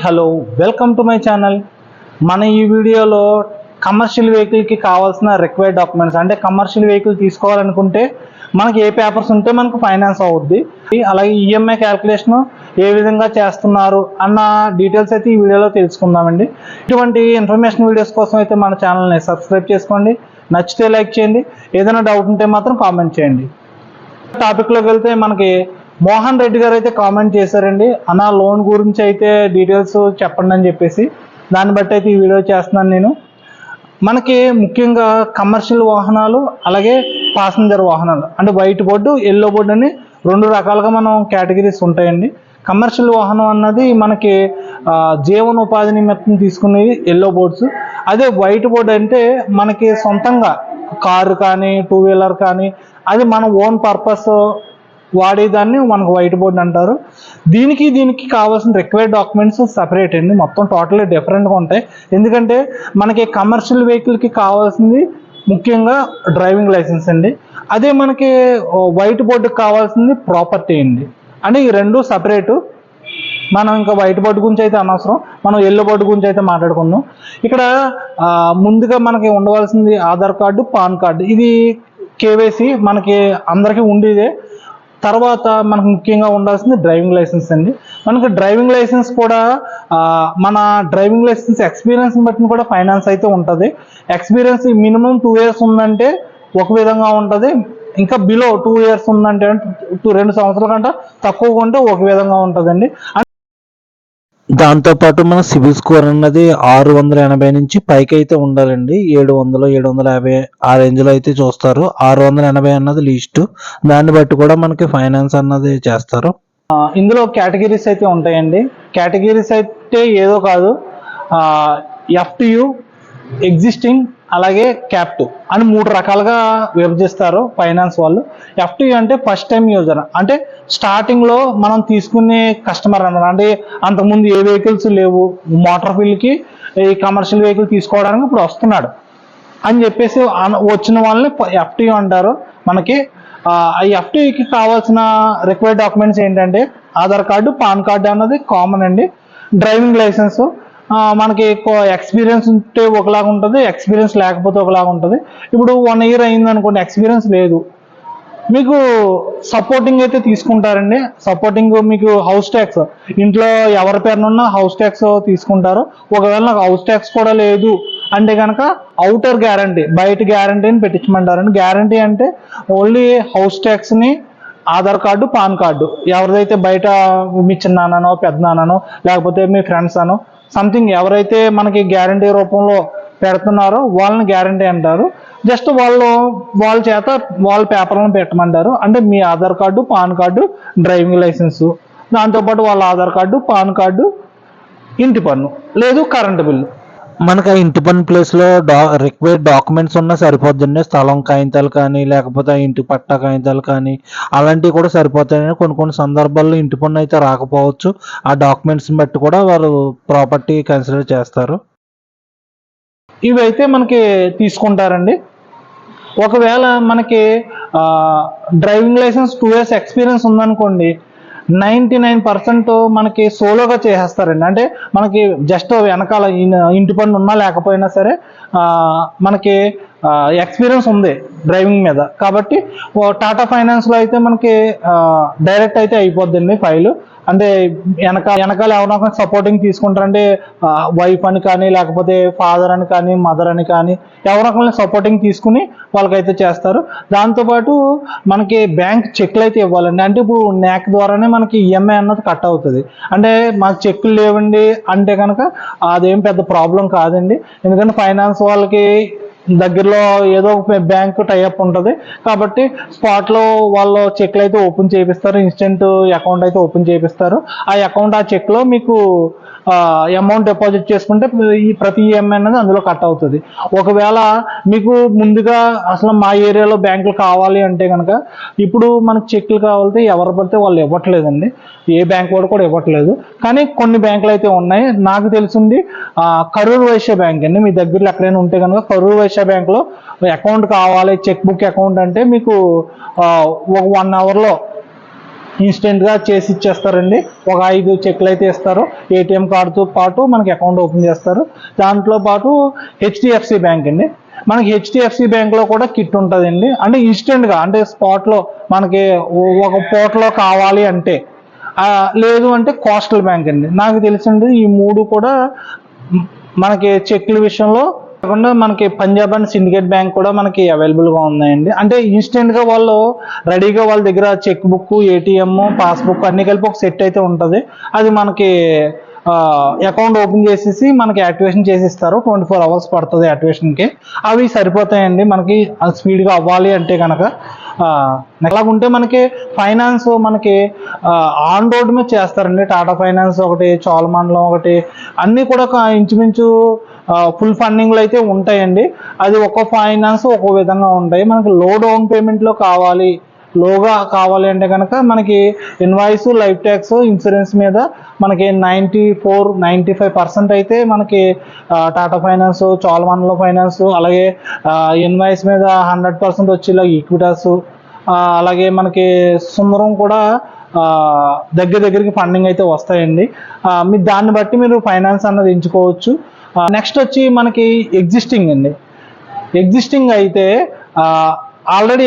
Hello welcome to my channel. మన ఈ వీడియోలో కమర్షియల్ వెహికల్కి కావాల్సిన రిక్వైర్డ్ డాక్యుమెంట్స్ అంటే కమర్షియల్ వెహికల్ తీసుకోవాలనుకుంటే మనకి ఏ పేపర్స్ ఉంటే మనకు ఫైనాన్స్ అవుద్ది, అలాగే ఈఎంఐ క్యాల్కులేషన్ ఏ విధంగా చేస్తున్నారు అన్న డీటెయిల్స్ అయితే ఈ వీడియోలో తెలుసుకుందామండి. ఇటువంటి ఇన్ఫర్మేషన్ వీడియోస్ కోసం అయితే మన ఛానల్ని సబ్స్క్రైబ్ చేసుకోండి, నచ్చితే లైక్ చేయండి, ఏదైనా డౌట్ ఉంటే మాత్రం కామెంట్ చేయండి. టాపిక్లోకి వెళ్తే మనకి మోహన్ రెడ్డి గారు అయితే కామెంట్ చేశారండి, అన్న లోన్ గురించి అయితే డీటెయిల్స్ చెప్పండి అని చెప్పేసి. దాన్ని బట్టి అయితే ఈ వీడియో చేస్తున్నాను నేను. మనకి ముఖ్యంగా కమర్షియల్ వాహనాలు అలాగే ప్యాసింజర్ వాహనాలు అంటే వైట్ బోర్డు ఎల్లో బోర్డు అని రెండు రకాలుగా మనం కేటగిరీస్ ఉంటాయండి. కమర్షియల్ వాహనం అన్నది మనకి జీవనోపాధి నిమిత్తం తీసుకునేది ఎల్లో బోర్డ్స్. అదే వైట్ బోర్డు అంటే మనకి సొంతంగా కారు కానీ టూ వీలర్ కానీ అది మన ఓన్ పర్పస్ వాడేదాన్ని మనకు వైట్ బోర్డ్ అంటారు. దీనికి కావాల్సిన రిక్వైర్డ్ డాక్యుమెంట్స్ సపరేట్ అండి, మొత్తం టోటల్లీ డిఫరెంట్గా ఉంటాయి. ఎందుకంటే మనకి కమర్షియల్ వెహికల్కి కావాల్సింది ముఖ్యంగా డ్రైవింగ్ లైసెన్స్ అండి, అదే మనకి వైట్ బోర్డుకి కావాల్సింది ప్రాపర్టీ అండి. అంటే ఈ రెండు సపరేటు. మనం ఇంకా వైట్ బోర్డు గురించి అయితే అనవసరం, మనం ఎల్లో బోర్డు గురించి అయితే మాట్లాడుకుందాం. ఇక్కడ ముందుగా మనకి ఉండవలసింది ఆధార్ కార్డు, పాన్ కార్డు. ఇది కేవైసీ మనకి అందరికీ ఉండేదే. తర్వాత మనకు ముఖ్యంగా ఉండాల్సింది డ్రైవింగ్ లైసెన్స్ అండి. మనకు డ్రైవింగ్ లైసెన్స్ కూడా మన డ్రైవింగ్ లైసెన్స్ ఎక్స్పీరియన్స్ని బట్టి కూడా ఫైనాన్స్ అయితే ఉంటుంది. ఎక్స్పీరియన్స్ మినిమం 2 years ఉందంటే ఒక విధంగా ఉంటుంది, ఇంకా బిలో 2 years ఉందంటే 2 సంవత్సరాల కంటే తక్కువగా ఉంటే ఒక విధంగా ఉంటుందండి. దాంతోపాటు మన సిబిల్ స్కోర్ అన్నది 680 నుంచి పైకి అయితే ఉండాలండి. 700 750 ఆ రేంజ్లో అయితే చూస్తారు. 680 అన్నది లీస్ట్. దాన్ని బట్టి కూడా మనకి ఫైనాన్స్ అన్నది చేస్తారు. ఇందులో కేటగిరీస్ అయితే ఉంటాయండి. కేటగిరీస్ అయితే ఏదో కాదు, FTU, ఎగ్జిస్టింగ్ అలాగే క్యాప్టివ్ అని 3 రకాలుగా విభజిస్తారు ఫైనాన్స్ వాళ్ళు. FTU అంటే ఫస్ట్ టైం యూజర్, అంటే స్టార్టింగ్లో మనం తీసుకునే కస్టమర్ అన్నమాట. అంటే అంతకుముందు ఏ వెహికల్స్ లేవు, మోటార్ ఫీల్డ్కి ఈ కమర్షియల్ వెహికల్ తీసుకోవడానికి ఇప్పుడు వస్తున్నాడు అని చెప్పేసి వచ్చిన వాళ్ళని FTU అంటారు. మనకి ఈ FTUకి కావాల్సిన రిక్వైర్డ్ డాక్యుమెంట్స్ ఏంటంటే ఆధార్ కార్డు, పాన్ కార్డు అన్నది కామన్ అండి. డ్రైవింగ్ లైసెన్స్ మనకి ఎక్స్పీరియన్స్ ఉంటే ఒకలాగా ఉంటుంది, ఎక్స్పీరియన్స్ లేకపోతే ఒకలాగా ఉంటుంది. ఇప్పుడు 1 year అయింది అనుకోండి, ఎక్స్పీరియన్స్ లేదు, మీకు సపోర్టింగ్ అయితే తీసుకుంటారండి. సపోర్టింగ్ మీకు హౌస్ ట్యాక్స్, ఇంట్లో ఎవరి పేరునున్నా హౌస్ ట్యాక్స్ తీసుకుంటారు. ఒకవేళ నాకు హౌస్ ట్యాక్స్ కూడా లేదు అంటే కనుక అవుటర్ గ్యారంటీ, బయట గ్యారంటీని పెట్టించమంటారండి. గ్యారంటీ అంటే ఓన్లీ హౌస్ ట్యాక్స్ని, ఆధార్ కార్డు, పాన్ కార్డు ఎవరిదైతే బయట మీ చిన్నానో పెద్దనానో లేకపోతే మీ ఫ్రెండ్స్ అనో సంథింగ్ ఎవరైతే మనకి గ్యారంటీ రూపంలో పెడుతున్నారో వాళ్ళని గ్యారంటీ అంటారు. జస్ట్ వాళ్ళ చేత వాళ్ళ పేపర్లను పెట్టమంటారు. అంటే మీ Aadhaar card, PAN card, driving licence, దాంతోపాటు వాళ్ళ ఆధార్ కార్డు, పాన్ కార్డు, ఇంటి పన్ను లేదు కరెంటు బిల్లు. మనకి ఆ ఇంటి పన్ను ప్లేస్లో రిక్వైర్డ్ డాక్యుమెంట్స్ ఉన్నా సరిపోద్దండి. స్థలం కాగితాలు కానీ లేకపోతే ఇంటి పట్టా కాగితాలు కానీ అలాంటివి కూడా సరిపోతాయని. కొన్ని సందర్భాల్లో ఇంటి పన్ను అయితే రాకపోవచ్చు. ఆ డాక్యుమెంట్స్ని బట్టి కూడా వారు ప్రాపర్టీ కన్సిడర్ చేస్తారు. ఇవి అయితే మనకి తీసుకుంటారండి. ఒకవేళ మనకి డ్రైవింగ్ లైసెన్స్ 2 years ఎక్స్పీరియన్స్ ఉందనుకోండి, 99% మనకి సోలోగా చేసేస్తారండి. అంటే మనకి జస్ట్ వెనకాల ఇంటి పన్ను ఉన్నా లేకపోయినా సరే మనకి ఎక్స్పీరియన్స్ ఉంది డ్రైవింగ్ మీద కాబట్టి టాటా ఫైనాన్స్లో అయితే మనకి డైరెక్ట్ అయితే అయిపోద్దండి ఫైలు. అంటే వెనకాల ఎవరైనా సపోర్టింగ్ తీసుకుంటారంటే వైఫ్ అని కానీ లేకపోతే ఫాదర్ అని కానీ మదర్ అని కానీ ఎవరొకరిని సపోర్టింగ్ తీసుకుని వాళ్ళకైతే చేస్తారు. దాంతోపాటు మనకి బ్యాంక్ చెక్లు అయితే ఇవ్వాలండి. అంటే ఇప్పుడు NAC ద్వారానే మనకి EMI అన్నది కట్ అవుతుంది. అంటే మాకు చెక్కులు లేవండి అంటే కనుక అదేం పెద్ద ప్రాబ్లం కాదండి. ఎందుకంటే ఫైనాన్స్ వాళ్ళకి దగ్గరలో ఏదో ఒక బ్యాంక్ టైఅప్ ఉంటుంది కాబట్టి స్పాట్లో వాళ్ళు చెక్లు అయితే ఓపెన్ చేపిస్తారు, ఇన్స్టెంట్ అకౌంట్ అయితే ఓపెన్ చేపిస్తారు. ఆ అకౌంట్ ఆ చెక్లో మీకు అమౌంట్ డిపాజిట్ చేసుకుంటే ఈ ప్రతి EMI అనేది అందులో కట్ అవుతుంది. ఒకవేళ మీకు ముందుగా అసలు మా ఏరియాలో బ్యాంకులు కావాలి అంటే కనుక ఇప్పుడు మనకు చెక్లు కావాలంటే ఎవరు పడితే వాళ్ళు ఇవ్వట్లేదండి, ఏ బ్యాంక్ వాడు కూడా ఇవ్వట్లేదు. కానీ కొన్ని బ్యాంకులు అయితే ఉన్నాయి. నాకు తెలిసింది కరూర్ వైశ్య బ్యాంక్ అండి. మీ దగ్గరలో ఎక్కడైనా ఉంటే కనుక కరూర్ వైశ్య బ్యాంక్లో అకౌంట్ కావాలి, చెక్ బుక్ అకౌంట్ అంటే మీకు ఒక 1 hourలో ఇన్స్టెంట్గా చేసి ఇచ్చేస్తారండి. ఒక 5 చెక్లు అయితే ఇస్తారు. ఏటీఎం కార్డుతో పాటు మనకి అకౌంట్ ఓపెన్ చేస్తారు. దాంట్లో పాటు హెచ్డిఎఫ్సి బ్యాంక్ అండి. మనకి హెచ్డిఎఫ్సి బ్యాంక్లో కూడా కిట్ ఉంటుందండి. అంటే ఇన్స్టెంట్గా, అంటే స్పాట్లో మనకి ఒక పూటలో కావాలి అంటే, లేదు అంటే కోస్టల్ బ్యాంక్ అండి. నాకు తెలిసింది ఈ 3 కూడా మనకి చెక్ల విషయంలో కాకుండా మనకి పంజాబ్ అండ్ సిండికేట్ బ్యాంక్ కూడా మనకి అవైలబుల్గా ఉన్నాయండి. అంటే ఇన్స్టెంట్గా వాళ్ళు రెడీగా వాళ్ళ దగ్గర చెక్ బుక్, ఏటీఎం, పాస్బుక్ అన్ని కలిపి ఒక సెట్ అయితే ఉంటుంది. అది మనకి అకౌంట్ ఓపెన్ చేసేసి మనకి యాక్టివేషన్ చేసిస్తారు. 24 hours పడుతుంది యాక్టివేషన్కి. అవి సరిపోతాయండి మనకి స్పీడ్గా అవ్వాలి అంటే కనుక. ఎలాగుంటే మనకి ఫైనాన్స్ మనకి ఆన్ రోడ్ మీద చేస్తారండి. టాటా ఫైనాన్స్ ఒకటి, చోళమండలం ఒకటి, అన్నీ కూడా ఇంచుమించు ఫుల్ ఫండింగ్లు అయితే ఉంటాయండి. అది ఒక్కో ఫైనాన్స్ ఒక్కో విధంగా ఉంటాయి. మనకి లో డౌన్ పేమెంట్లో లోగా కావాలి అంటే కనుక మనకి ఇన్వాయిస్, లైఫ్ ట్యాక్స్, ఇన్సూరెన్స్ మీద మనకి 94-95% అయితే మనకి టాటా ఫైనాన్స్, చోళమండలం ఫైనాన్స్, అలాగే ఇన్వాయిస్ మీద 100% వచ్చేలా ఈక్విటాస్, అలాగే మనకి సుందరం కూడా దగ్గరికి ఫండింగ్ అయితే వస్తాయండి. మీరు దాన్ని బట్టి మీరు ఫైనాన్స్ అన్నది ఎంచుకోవచ్చు. నెక్స్ట్ వచ్చి మనకి ఎగ్జిస్టింగ్ అండి. ఎగ్జిస్టింగ్ అయితే ఆల్రెడీ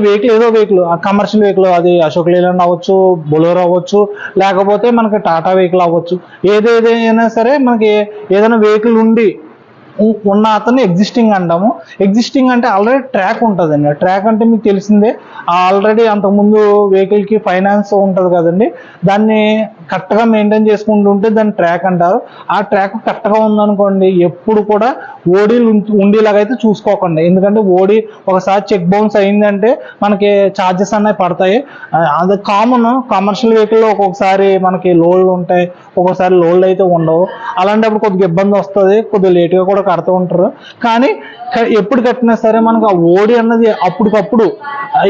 వెహికల్, ఏదో వెహికల్, కమర్షియల్ వెహికల్, అది అశోక్ లేలాండ్ అవ్వచ్చు, బొలెరో అవ్వచ్చు, లేకపోతే మనకి టాటా వెహికల్ అవ్వచ్చు. ఏదైనా సరే మనకి ఏదైనా వెహికల్ ఉన్న అతన్ని ఎగ్జిస్టింగ్ అంటాము. ఎగ్జిస్టింగ్ అంటే ఆల్రెడీ ట్రాక్ ఉంటుందండి. ట్రాక్ అంటే మీకు తెలిసిందే, ఆల్రెడీ అంతకుముందు వెహికల్కి ఫైనాన్స్ ఉంటుంది కదండి, దాన్ని కరెక్ట్గా మెయింటైన్ చేసుకుంటుంటే దాన్ని ట్రాక్ అంటారు. ఆ ట్రాక్ కరెక్ట్గా ఉందనుకోండి, ఎప్పుడు కూడా ఓడీలు ఉండేలాగైతే చూసుకోకండి. ఎందుకంటే ఓడీ ఒకసారి చెక్ బౌన్స్ అయిందంటే మనకి ఛార్జెస్ అనేవి పడతాయి. అది కామన్. కమర్షియల్ వెహికల్లో ఒక్కొక్కసారి మనకి లోడ్లు ఉంటాయి, ఒక్కొక్కసారి లోడ్లు అయితే ఉండవు. అలాంటప్పుడు కొద్దిగా ఇబ్బంది వస్తుంది, కొద్దిగా లేట్గా కూడా కడుతూ ఉంటారు. కానీ ఎప్పుడు కట్టినా సరే మనకు ఆ ఓడి అన్నది అప్పటికప్పుడు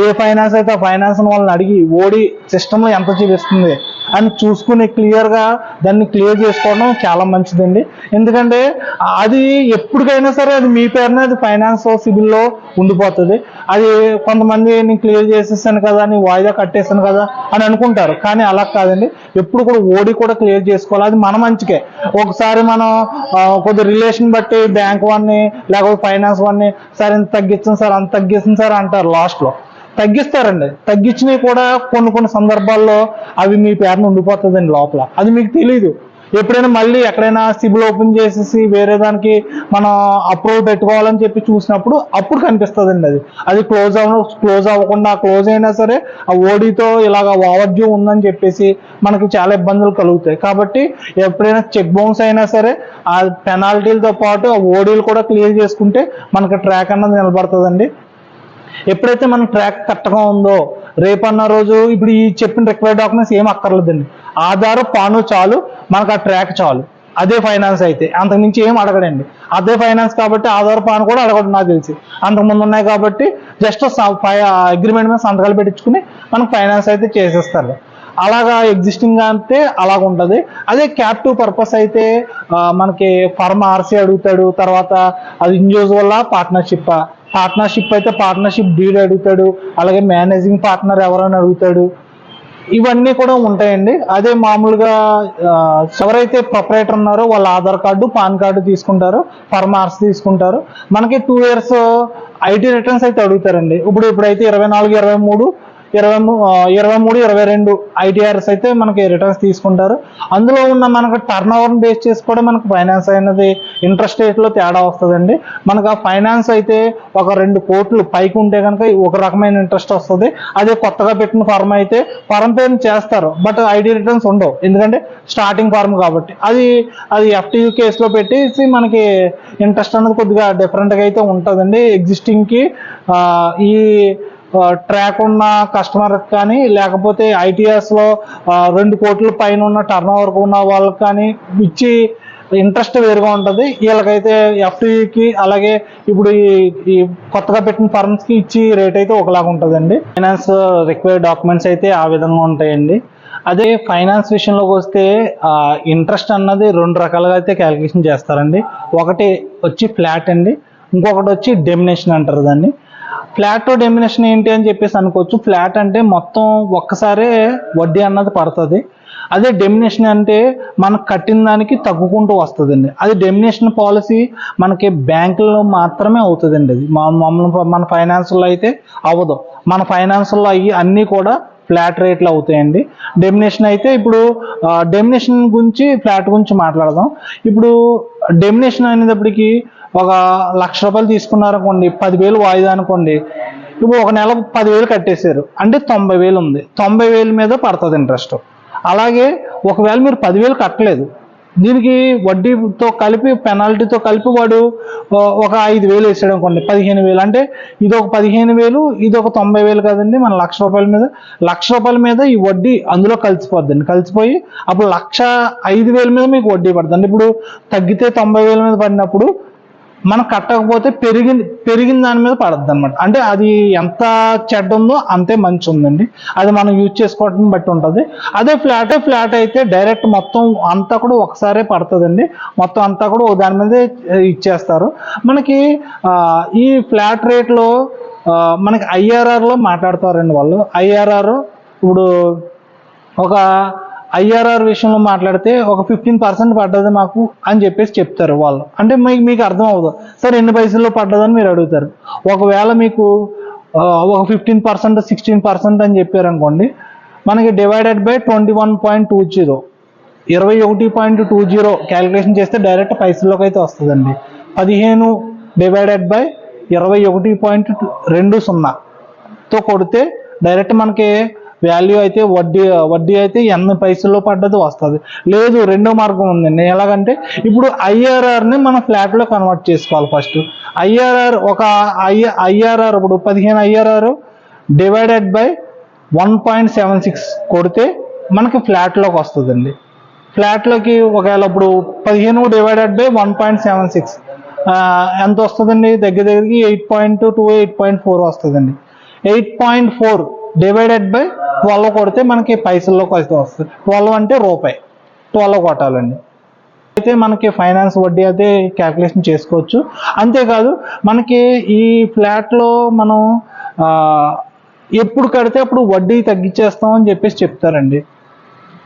ఏ ఫైనాన్స్ అయితే ఆ ఫైనాన్స్ వాళ్ళని అడిగి ఓడి సిస్టంలో ఎంత చూపిస్తుంది అని చూసుకుని క్లియర్గా దాన్ని క్లియర్ చేసుకోవడం చాలా మంచిదండి. ఎందుకంటే అది ఎప్పటికైనా సరే అది మీ పేరునే అది ఫైనాన్స్ సిబిల్లో ఉండిపోతుంది. అది కొంతమంది నేను క్లియర్ చేసేసాను కదా, నేను వాయిదా కట్టేసాను కదా అని అనుకుంటారు. కానీ అలా కాదండి, ఎప్పుడు కూడా ఓడి కూడా క్లియర్ చేసుకోవాలి. అది మన మంచికే. ఒకసారి మనం కొద్ది రిలేషన్ బట్టి బ్యాంక్ వాడిని లేకపోతే ఫైనాన్స్ వాడిని సార్ ఇంత తగ్గించండి సార్, అంత తగ్గించండి సార్ అంటారు. లాస్ట్లో తగ్గిస్తారండి. తగ్గించినవి కూడా కొన్ని సందర్భాల్లో అవి మీ పేరును ఉండిపోతుందండి లోపల. అది మీకు తెలీదు. ఎప్పుడైనా మళ్ళీ ఎక్కడైనా సిబిల్ ఓపెన్ చేసేసి వేరే దానికి మనం అప్రూవ్ పెట్టుకోవాలని చెప్పి చూసినప్పుడు అప్పుడు కనిపిస్తుందండి. అది క్లోజ్ అవ్వకుండా, క్లోజ్ అయినా సరే ఆ ఓడీతో ఇలాగ ఓవర్ డ్యూ ఉందని చెప్పేసి మనకి చాలా ఇబ్బందులు కలుగుతాయి. కాబట్టి ఎప్పుడైనా చెక్ బౌన్స్ అయినా సరే ఆ పెనాల్టీలతో పాటు ఆ ఓడీలు కూడా క్లియర్ చేసుకుంటే మనకి ట్రాక్ అన్నది నిలబడుతుందండి. ఎప్పుడైతే మన ట్రాక్ కరెక్ట్గా ఉందో, రేపన్న రోజు ఇప్పుడు ఈ చెప్పిన రిక్వైర్డ్ డాక్యుమెంట్స్ ఏం అక్కర్లేదండి. ఆధార్, పాను చాలు, మనకు ఆ ట్రాక్ చాలు. అదే ఫైనాన్స్ అయితే అంతకుమించి ఏం అడగడండి. అదే ఫైనాన్స్ కాబట్టి ఆధార్, పాన్ కూడా అడగడం నాకు తెలిసి. అంతకుముందు ఉన్నాయి కాబట్టి జస్ట్ అగ్రిమెంట్ మీద సంతకాలు పెట్టించుకుని మనకు ఫైనాన్స్ అయితే చేసేస్తారు. అలాగా ఎగ్జిస్టింగ్ అంటే అలాగ ఉంటుంది. అదే క్యాప్టివ్ పర్పస్ అయితే మనకి ఫర్మ్ ఆర్సీ అడుగుతాడు. తర్వాత అది ఇండివిజువల్ పార్ట్నర్షిప్ అయితే పార్ట్నర్షిప్ డీడ్ అడుగుతాడు. అలాగే మేనేజింగ్ పార్ట్నర్ ఎవరైనా అడుగుతాడు. ఇవన్నీ కూడా ఉంటాయండి. అదే మామూలుగా ఎవరైతే ప్రొపరేటర్ ఉన్నారో వాళ్ళ ఆధార్ కార్డు, పాన్ కార్డు తీసుకుంటారు, ఫర్మ్ ఆర్సీ తీసుకుంటారు. మనకి 2 years ఐటీ రిటర్న్స్ అయితే అడుగుతారండి. ఇప్పుడైతే 24, 23, 22 ఐటీఆర్ఎస్ అయితే మనకి రిటర్న్స్ తీసుకుంటారు. అందులో ఉన్న మనకు టర్న్ ఓవర్ని బేస్ చేసి కూడా మనకు ఫైనాన్స్ అనేది ఇంట్రెస్ట్ రేట్లో తేడా వస్తుందండి. మనకు ఆ ఫైనాన్స్ అయితే ఒక 2 కోట్లు పైకి ఉంటే కనుక ఒక రకమైన ఇంట్రెస్ట్ వస్తుంది. అదే కొత్తగా పెట్టిన ఫార్మ్ అయితే ఫార్మ్ పేమెంట్ చేస్తారు, బట్ ఐటీ రిటర్న్స్ ఉండవు. ఎందుకంటే స్టార్టింగ్ ఫార్మ్ కాబట్టి అది ఎఫ్టీయూ కేసులో పెట్టేసి మనకి ఇంట్రెస్ట్ అనేది కొద్దిగా డిఫరెంట్గా అయితే ఉంటుందండి. ఎగ్జిస్టింగ్కి ఈ ట్రాక్ ఉన్న కస్టమర్ కానీ, లేకపోతే ఐటీఎస్లో 2 కోట్ల పైన ఉన్న టర్న్ ఓవర్ ఉన్న వాళ్ళకి కానీ ఇచ్చి ఇంట్రెస్ట్ వేరుగా ఉంటుంది. వీళ్ళకైతే ఎఫ్టీకి అలాగే ఇప్పుడు ఈ కొత్తగా పెట్టిన ఫర్మ్స్కి ఇచ్చి రేట్ అయితే ఒకలాగా ఉంటుందండి. ఫైనాన్స్ రిక్వైర్డ్ డాక్యుమెంట్స్ అయితే ఆ విధంగా ఉంటాయండి. అదే ఫైనాన్స్ విషయంలోకి వస్తే ఇంట్రెస్ట్ అన్నది 2 రకాలుగా అయితే క్యాలిక్యులేషన్ చేస్తారండి. ఒకటి వచ్చి ఫ్లాట్ అండి, ఇంకొకటి వచ్చి డెమినేషన్ అంటారు దాన్ని. ఫ్లాట్ డెమినేషన్ ఏంటి అని చెప్పేసి అనుకోవచ్చు. ఫ్లాట్ అంటే మొత్తం ఒక్కసారే వడ్డీ అన్నది పడుతుంది. అదే డెమినేషన్ అంటే మనకు కట్టిన దానికి తగ్గుకుంటూ వస్తుందండి. అది డెమినేషన్ పాలసీ మనకి బ్యాంకుల్లో మాత్రమే అవుతుందండి. అది మన ఫైనాన్స్లో అయితే అవ్వదు. మన ఫైనాన్స్లో అయ్యి అన్నీ కూడా ఫ్లాట్ రేట్లు అవుతాయండి. డెమినేషన్ అయితే ఇప్పుడు డెమినేషన్ గురించి ఫ్లాట్ గురించి మాట్లాడదాం. ఇప్పుడు డెమినేషన్ అనేటప్పటికి ఒక ₹1,00,000 తీసుకున్నారనుకోండి, 10,000 వాయిదా అనుకోండి. ఇప్పుడు ఒక నెల 10,000 కట్టేశారు అంటే 90,000 ఉంది. 90,000 మీద పడుతుంది ఇంట్రెస్ట్. అలాగే ఒకవేళ మీరు 10,000 కట్టలేదు, దీనికి వడ్డీతో కలిపి పెనాల్టీతో కలిపి వాడు ఒక 5,000 వేసాడు అనుకోండి, 15,000. అంటే ఇది ఒక 15,000, ఇది ఒక 90,000 కదండి. మన ₹1,00,000 మీద ఈ వడ్డీ అందులో కలిసిపోద్దండి. కలిసిపోయి అప్పుడు 1,05,000 మీద మీకు వడ్డీ పడుతుంది. ఇప్పుడు తగ్గితే 90,000 మీద పడినప్పుడు మనం కట్టకపోతే పెరిగిన దాని మీద పడద్దు అనమాట. అంటే అది ఎంత చెడ్డ ఉందో అంతే మంచి ఉందండి. అది మనం యూజ్ చేసుకోవడం బట్టి ఉంటుంది. అదే ఫ్లాట్ అయితే డైరెక్ట్ మొత్తం అంతా కూడా ఒకసారే పడుతుందండి. మొత్తం అంతా కూడా దాని మీదే ఇచ్చేస్తారు. మనకి ఈ ఫ్లాట్ రేట్లో మనకి ఐఆర్ఆర్లో మాట్లాడతారండి వాళ్ళు. ఐఆర్ఆర్ ఇప్పుడు ఒక ఐఆర్ఆర్ విషయంలో మాట్లాడితే ఒక 15% పడ్డది మాకు అని చెప్పేసి చెప్తారు వాళ్ళు. అంటే మీకు అర్థం అవుతుంది సార్ ఎన్ని పైసల్లో పడ్డదని మీరు అడుగుతారు. ఒకవేళ మీకు ఒక 15%, 16% అని చెప్పారనుకోండి, మనకి డివైడెడ్ బై 21.20 21.20 క్యాలిక్యులేషన్ చేస్తే డైరెక్ట్ పైసల్లోకి అయితే వస్తుందండి. 15 డివైడెడ్ బై 21.20తో కొడితే డైరెక్ట్ మనకి వాల్యూ అయితే వడ్డీ అయితే ఎన్ని పైసల్లో పడ్డది వస్తుంది. లేదు, రెండో మార్గం ఉందండి. ఎలాగంటే ఇప్పుడు ఐఆర్ఆర్ని మనం ఫ్లాట్లో కన్వర్ట్ చేసుకోవాలి. ఫస్ట్ ఐఆర్ఆర్ ఇప్పుడు 15 ఐఆర్ఆర్ డివైడెడ్ బై 1.76 కొడితే మనకి ఫ్లాట్లోకి వస్తుందండి. ఫ్లాట్లోకి ఒకవేళ ఇప్పుడు 15 డివైడెడ్ బై 1.76 ఎంత వస్తుందండి? దగ్గరికి 8.2 8.4 వస్తుందండి. 8.4 డివైడెడ్ బై 12 కొడితే మనకి పైసల్లోకి అయితే వస్తుంది. 12 అంటే రూపాయి. 12 కొట్టాలండి. అయితే మనకి ఫైనాన్స్ వడ్డీ అయితే క్యాల్కులేషన్ చేసుకోవచ్చు. అంతేకాదు మనకి ఈ ఫ్లాట్లో మనం ఎప్పుడు కడితే అప్పుడు వడ్డీ తగ్గించేస్తాం అని చెప్పేసి చెప్తారండి.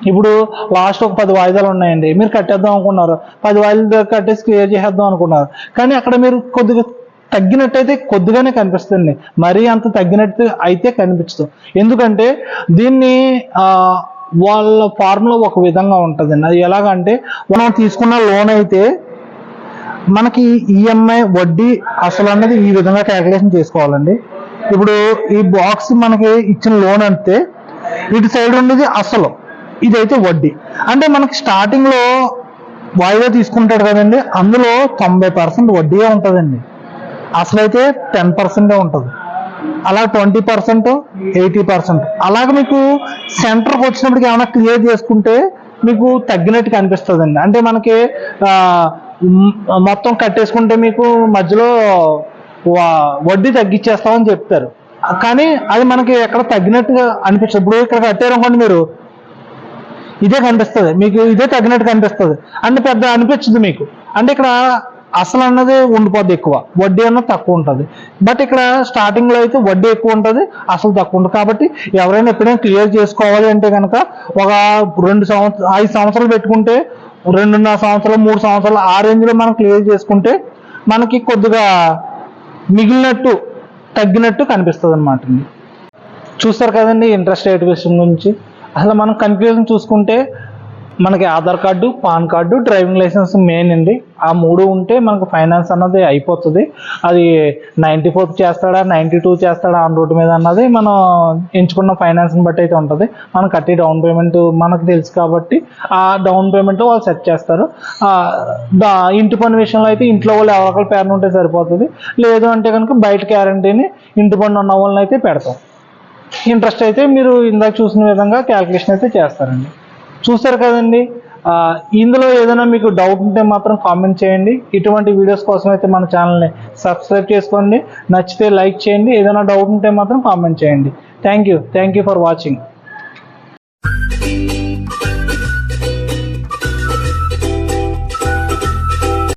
ఇప్పుడు లాస్ట్ ఒక 10 వాయిదాలు ఉన్నాయండి, మీరు కట్టేద్దాం అనుకున్నారు. 10 వాయిదాలు కట్టేసి క్లియర్ చేసేద్దాం అనుకున్నారు. కానీ అక్కడ మీరు కొద్దిగా తగ్గినట్టయితే కొద్దిగానే కనిపిస్తుంది, మరీ అంత తగ్గినట్టు అయితే కనిపించదు. ఎందుకంటే దీన్ని వాళ్ళ ఫార్ములా ఒక విధంగా ఉంటుందండి. అది ఎలాగంటే మనం తీసుకున్న లోన్ అయితే మనకి ఈఎంఐ వడ్డీ అసలు అన్నది ఈ విధంగా క్యాలిక్యులేషన్ చేసుకోవాలండి. ఇప్పుడు ఈ బాక్స్ మనకి ఇచ్చిన లోన్ అంటే ఇటు సైడ్ ఉండేది అసలు, ఇదైతే వడ్డీ. అంటే మనకి స్టార్టింగ్లో వాయిదా తీసుకుంటాడు కదండి, అందులో 90% వడ్డీయే ఉంటుందండి. అసలు అయితే 10% ఉంటుంది. అలా 20%, 80%. అలాగే మీకు సెంటర్కి వచ్చినప్పటికి ఏమైనా క్లియర్ చేసుకుంటే మీకు తగ్గినట్టు కనిపిస్తుందండి. అంటే మనకి మొత్తం కట్టేసుకుంటే మీకు మధ్యలో వడ్డీ తగ్గించేస్తామని చెప్తారు. కానీ అది మనకి ఎక్కడ తగ్గినట్టుగా అనిపించదు. ఇప్పుడు ఇక్కడ కట్టారనుకోండి, మీరు ఇదే కనిపిస్తుంది, మీకు ఇదే తగ్గినట్టు కనిపిస్తుంది. అంటే పెద్ద అనిపించదు మీకు. అంటే ఇక్కడ అసలు అన్నది ఉండిపోద్ది ఎక్కువ, వడ్డీ అన్నది తక్కువ ఉంటుంది. బట్ ఇక్కడ స్టార్టింగ్లో అయితే వడ్డీ ఎక్కువ ఉంటుంది, అసలు తక్కువ ఉంటుంది. కాబట్టి ఎవరైనా ఎప్పుడైనా క్లియర్ చేసుకోవాలి అంటే కనుక ఒక 5 సంవత్సరాలు పెట్టుకుంటే 2.5 సంవత్సరాలు 3 సంవత్సరాలు ఆ రేంజ్లో మనం క్లియర్ చేసుకుంటే మనకి కొద్దిగా మిగిలినట్టు తగ్గినట్టు కనిపిస్తుంది అనమాట. చూస్తారు కదండి ఇంట్రెస్ట్ రేట్ విషయం గురించి. అసలు మనం కన్ఫ్యూజన్ చూసుకుంటే మనకి Aadhaar card, PAN card, driving licence main అండి. ఆ 3 ఉంటే మనకు ఫైనాన్స్ అన్నది అయిపోతుంది. అది 94 చేస్తాడా 92 చేస్తాడా ఆన్ రోడ్డు మీద అన్నది మనం ఎంచుకున్న ఫైనాన్స్ని బట్టి అయితే ఉంటుంది. మనం కట్టే డౌన్ పేమెంట్ మనకు తెలుసు కాబట్టి ఆ డౌన్ పేమెంట్ వాళ్ళు సెట్ చేస్తారు. ఇంటి పన్ను విషయంలో అయితే ఇంట్లో వాళ్ళు ఎవరికైనా పేరు ఉంటే సరిపోతుంది. లేదు అంటే కనుక బయట గ్యారంటీని ఇంటి పన్ను ఉన్న వాళ్ళని అయితే పెడతాం. ఇంట్రెస్ట్ అయితే మీరు ఇందాక చూసిన విధంగా క్యాల్కులేషన్ అయితే చేస్తారండి. చూస్తారు కదండి. ఇందులో ఏదైనా మీకు డౌట్ ఉంటే మాత్రం కామెంట్ చేయండి. ఇటువంటి వీడియోస్ కోసం అయితే మన ఛానల్ని సబ్స్క్రైబ్ చేసుకోండి. నచ్చితే లైక్ చేయండి. ఏదైనా డౌట్ ఉంటే మాత్రం కామెంట్ చేయండి. Thank you for watching.